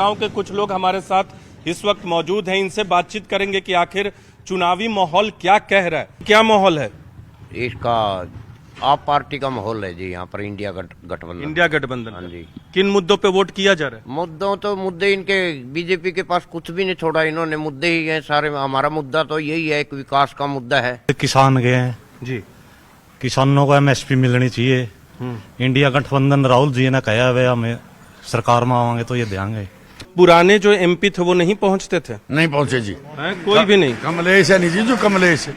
गांव के कुछ लोग हमारे साथ इस वक्त मौजूद हैं, इनसे बातचीत करेंगे कि आखिर चुनावी माहौल क्या कह रहा है। क्या माहौल है इसका? आप पार्टी का माहौल है जी यहाँ पर। इंडिया गठबंधन। इंडिया गठबंधन। हाँ जी। किन मुद्दों पे वोट किया जा रहा है? मुद्दे इनके बीजेपी के पास कुछ भी नहीं छोड़ा इन्होंने। मुद्दे ही हैं सारे। हमारा मुद्दा तो यही है, एक विकास का मुद्दा है। किसान गए हैं जी, किसानों को एमएसपी मिलनी चाहिए। इंडिया गठबंधन राहुल जी ने कहा है हमें सरकार में आवांगे तो ये देंगे। पुराने जो एमपी थे वो नहीं पहुंचते थे? नहीं पहुंचे जी। कोई भी नहीं। कमलेश है नहीं जी, जो कमलेश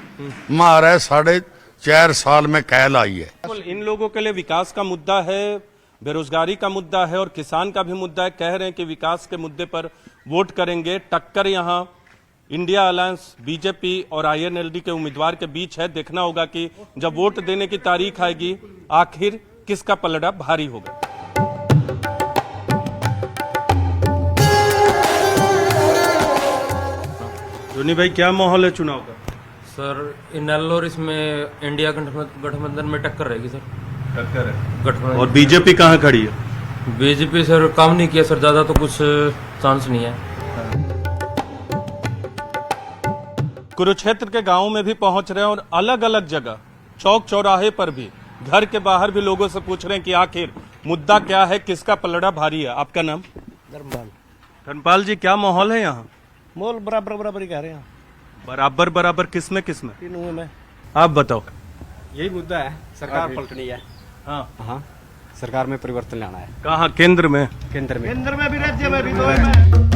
मारा 4.5 साल में कैल आई है। इन लोगों के लिए विकास का मुद्दा है, बेरोजगारी का मुद्दा है और किसान का भी मुद्दा है। कह रहे हैं कि विकास के मुद्दे पर वोट करेंगे। टक्कर यहाँ इंडिया अलायंस बीजेपी और आईएनएलडी के उम्मीदवार के बीच है। देखना होगा कि जब वोट देने की तारीख आएगी आखिर किसका पलड़ा भारी होगा। जोनी भाई, क्या माहौल है चुनाव का? सर इनेल और इसमें इंडिया गठबंधन में टक्कर रहेगी सर। टक्कर है। गठबंधन। और बीजेपी कहाँ खड़ी है? बीजेपी सर काम नहीं किया सर, ज्यादा तो कुछ चांस नहीं है। कुरुक्षेत्र के गांवों में भी पहुंच रहे हैं और अलग अलग जगह चौक चौराहे पर भी, घर के बाहर भी लोगों से पूछ रहे हैं कि आखिर मुद्दा क्या है, किसका पलड़ा भारी है। आपका नाम? धर्मपाल। धर्मपाल जी, क्या माहौल है यहाँ? मोल बराबर बराबर ही कह रहे हैं। बराबर बराबर किसमें किसमें? तीनों में। आप बताओ। यही मुद्दा है, सरकार पलटनी है। हाँ, सरकार में परिवर्तन लाना है। कहाँ? केंद्र में? केंद्र में भी, राज्य में भी, दोनों में।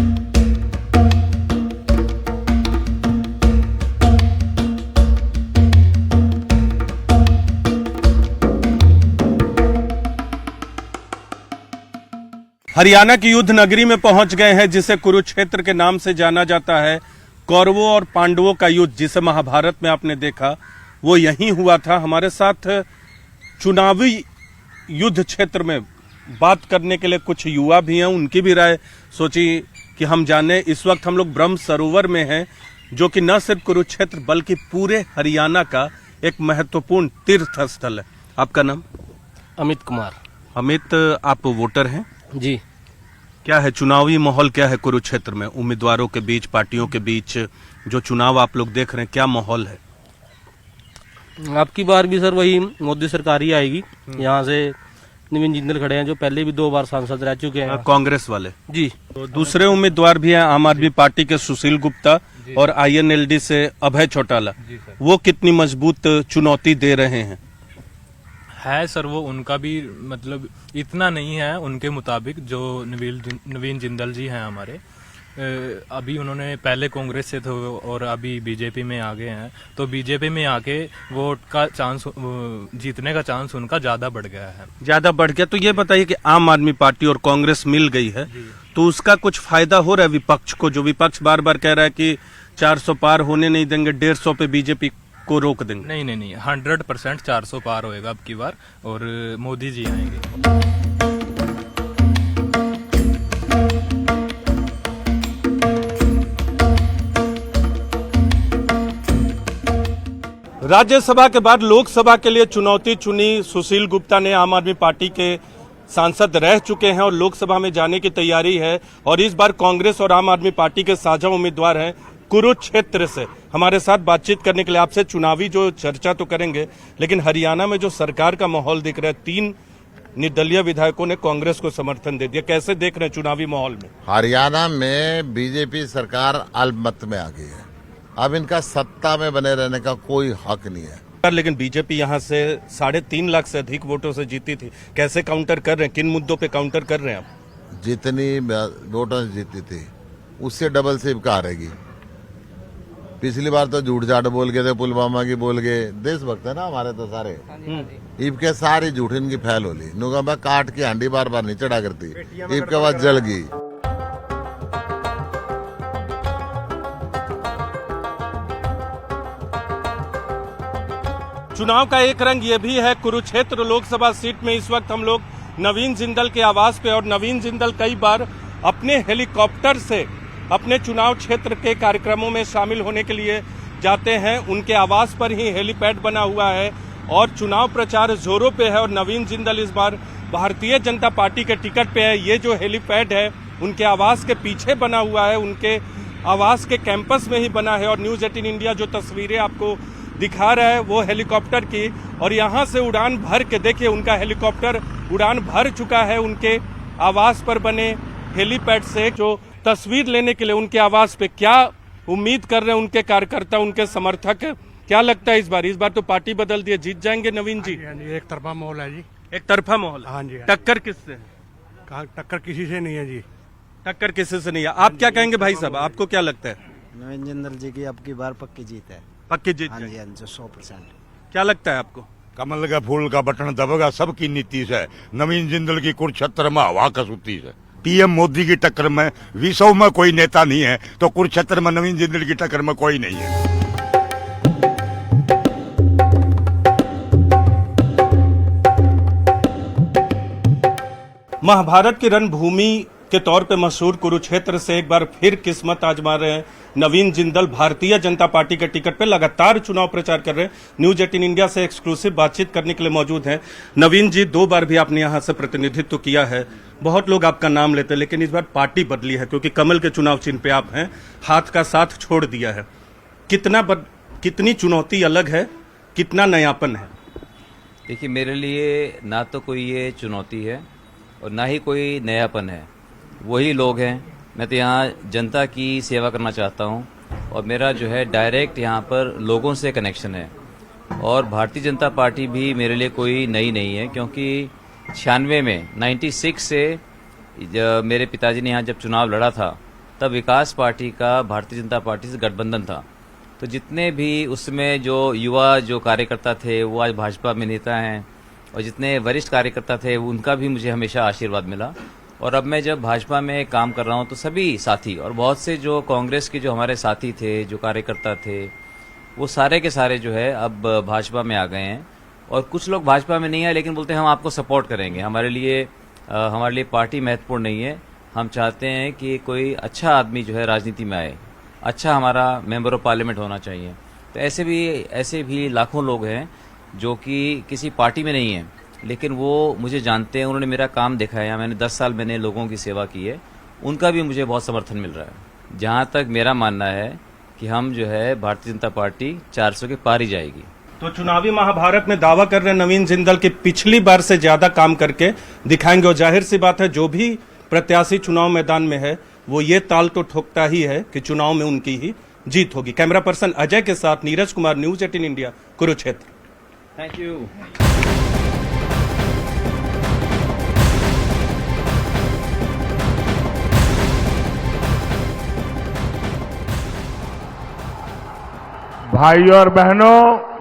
हरियाणा की युद्ध नगरी में पहुंच गए हैं, जिसे कुरुक्षेत्र के नाम से जाना जाता है। कौरवों और पांडवों का युद्ध जिसे महाभारत में आपने देखा, वो यहीं हुआ था। हमारे साथ चुनावी युद्ध क्षेत्र में बात करने के लिए कुछ युवा भी हैं, उनकी भी राय सोची कि हम जाने। इस वक्त हम लोग ब्रह्म सरोवर में हैं, जो कि न सिर्फ कुरुक्षेत्र बल्कि पूरे हरियाणा का एक महत्वपूर्ण तीर्थ स्थल है। आपका नाम? अमित कुमार। अमित, आप वोटर हैं? जी। क्या है चुनावी माहौल, क्या है कुरुक्षेत्र में उम्मीदवारों के बीच, पार्टियों के बीच जो चुनाव आप लोग देख रहे हैं, क्या माहौल है? आपकी बार भी सर वही मोदी सरकार ही आएगी। यहाँ से नवीन जिंदल खड़े हैं जो पहले भी 2 बार सांसद रह चुके हैं। कांग्रेस वाले जी। तो दूसरे उम्मीदवार भी हैं, आम आदमी पार्टी के सुशील गुप्ता और आईएनएलडी से अभय चौटाला। वो कितनी मजबूत चुनौती दे रहे हैं? है सर, वो उनका भी मतलब इतना नहीं है उनके मुताबिक जो नवीन जिंदल जी हैं हमारे। अभी उन्होंने पहले कांग्रेस से थे और अभी बीजेपी में आ गए हैं, तो बीजेपी में आके वोट का चांस, जीतने का चांस उनका ज्यादा बढ़ गया है। ज्यादा बढ़ गया। तो ये बताइए कि आम आदमी पार्टी और कांग्रेस मिल गई है, तो उसका कुछ फायदा हो रहा है विपक्ष को? जो विपक्ष बार बार कह रहा है कि 400 पार होने नहीं देंगे, 150 पे बीजेपी को रोक देंगे। नहीं, 100% 400 पार होएगा अब की बार, और मोदी जी आएंगे। राज्यसभा के बाद लोकसभा के लिए चुनौती चुनी सुशील गुप्ता ने। आम आदमी पार्टी के सांसद रह चुके हैं और लोकसभा में जाने की तैयारी है, और इस बार कांग्रेस और आम आदमी पार्टी के साझा उम्मीदवार हैं कुरुक्षेत्र से। हमारे साथ बातचीत करने के लिए आपसे चुनावी जो चर्चा तो करेंगे, लेकिन हरियाणा में जो सरकार का माहौल दिख रहा है, 3 निर्दलीय विधायकों ने कांग्रेस को समर्थन दे दिया। कैसे देख रहे हैं चुनावी माहौल में? हरियाणा में बीजेपी सरकार अल्पमत में आ गई है। अब इनका सत्ता में बने रहने का कोई हक नहीं है। लेकिन बीजेपी यहाँ से 3.5 लाख से अधिक वोटों से जीती थी। कैसे काउंटर कर रहे हैं? किन मुद्दों पे काउंटर कर रहे हैं आप? जितनी वोटों से जीती थी उससे डबल से इबका हारेगी। पिछली बार तो झूठ झाट बोल गए थे, पुलवामा की बोल गए। देशभक्त है ना हमारे तो सारे। ईब के सारी झूठ इनकी फैल होली। नुका मैं काट की हांडी बार बार नहीं चढ़ा करती, ईब के बाद जल गई। चुनाव का एक रंग ये भी है। कुरुक्षेत्र लोकसभा सीट में इस वक्त हम लोग नवीन जिंदल के आवास पे, और नवीन जिंदल कई बार अपने हेलीकॉप्टर से अपने चुनाव क्षेत्र के कार्यक्रमों में शामिल होने के लिए जाते हैं। उनके आवास पर ही हेलीपैड बना हुआ है और चुनाव प्रचार जोरों पे है। और नवीन जिंदल इस बार भारतीय जनता पार्टी के टिकट पे है। ये जो हेलीपैड है उनके आवास के पीछे बना हुआ है, उनके आवास के कैंपस में ही बना है। और न्यूज़ 18 इंडिया जो तस्वीरें आपको दिखा रहा है वो हेलीकॉप्टर की, और यहाँ से उड़ान भर के देखिए, उनका हेलीकॉप्टर उड़ान भर चुका है उनके आवास पर बने हेलीपैड से। जो तस्वीर लेने के लिए उनके आवास पे क्या उम्मीद कर रहे हैं उनके कार्यकर्ता, उनके समर्थक, क्या लगता है इस बार तो पार्टी बदल दी है, जीत जाएंगे नवीन जी? हाँ जी, एक तरफा माहौल है जी। एक तरफा माहौल है। हाँ जी, टक्कर किससे है? कहाँ टक्कर किसी से नहीं है जी। टक्कर किसी से नहीं है। आप क्या कहेंगे भाई साहब, आपको क्या लगता है? नवीन जिंदल जी की अब की बार पक्की जीत है। पक्की जीत हाँ जाएगी। जी, हाँ जी, 100%। क्या लगता है आपको? कमल का फूल का बटन दबेगा सबकी नीति से। नवीन जिंदल की कुरुक्षेत्र में हवा कसूती से। पीएम मोदी की टक्कर में विश्व में कोई नेता नहीं है, तो कुरुक्षेत्र में नवीन जिंदल की टक्कर में कोई नहीं है। महाभारत की रणभूमि के तौर पे मशहूर कुरुक्षेत्र से एक बार फिर किस्मत आजमा रहे हैं नवीन जिंदल। भारतीय जनता पार्टी के टिकट पे लगातार चुनाव प्रचार कर रहे हैं। न्यूज़ 18 इंडिया से एक्सक्लूसिव बातचीत करने के लिए मौजूद हैं नवीन जी। 2 बार भी आपने यहाँ से प्रतिनिधित्व किया है, बहुत लोग आपका नाम लेते हैं, लेकिन इस बार पार्टी बदली है क्योंकि कमल के चुनाव चिन्ह पे आप हैं, हाथ का साथ छोड़ दिया है। कितनी चुनौती अलग है, कितना नयापन है? देखिए, मेरे लिए ना तो कोई ये चुनौती है और ना ही कोई नयापन है। वही लोग हैं। मैं तो यहाँ जनता की सेवा करना चाहता हूँ और मेरा जो है डायरेक्ट यहाँ पर लोगों से कनेक्शन है। और भारतीय जनता पार्टी भी मेरे लिए कोई नई नहीं है, क्योंकि 96 में 96 से मेरे पिताजी ने यहाँ जब चुनाव लड़ा था तब विकास पार्टी का भारतीय जनता पार्टी से गठबंधन था। तो जितने भी उसमें जो युवा जो कार्यकर्ता थे वो आज भाजपा में नेता हैं, और जितने वरिष्ठ कार्यकर्ता थे उनका भी मुझे हमेशा आशीर्वाद मिला। और अब मैं जब भाजपा में काम कर रहा हूं तो सभी साथी और बहुत से जो कांग्रेस के जो हमारे साथी थे, जो कार्यकर्ता थे, वो सारे के सारे जो है अब भाजपा में आ गए हैं। और कुछ लोग भाजपा में नहीं है लेकिन बोलते हैं हम आपको सपोर्ट करेंगे। हमारे लिए पार्टी महत्वपूर्ण नहीं है। हम चाहते हैं कि कोई अच्छा आदमी जो है राजनीति में आए, अच्छा हमारा मेंबर ऑफ पार्लियामेंट होना चाहिए। तो ऐसे भी लाखों लोग हैं जो कि किसी पार्टी में नहीं हैं, लेकिन वो मुझे जानते हैं, उन्होंने मेरा काम देखा है। मैंने 10 साल मैंने लोगों की सेवा की है, उनका भी मुझे बहुत समर्थन मिल रहा है। जहाँ तक मेरा मानना है कि हम जो है भारतीय जनता पार्टी 400 के पार ही जाएगी। तो चुनावी महाभारत में दावा कर रहे नवीन जिंदल की पिछली बार से ज्यादा काम करके दिखाएंगे। और जाहिर सी बात है, जो भी प्रत्याशी चुनाव मैदान में है वो ये ताल तो ठोकता ही है कि चुनाव में उनकी ही जीत होगी। कैमरा पर्सन अजय के साथ Neeraj Kumar, news 18 India, Kurukshetra. Thank you. भाइयों और बहनों,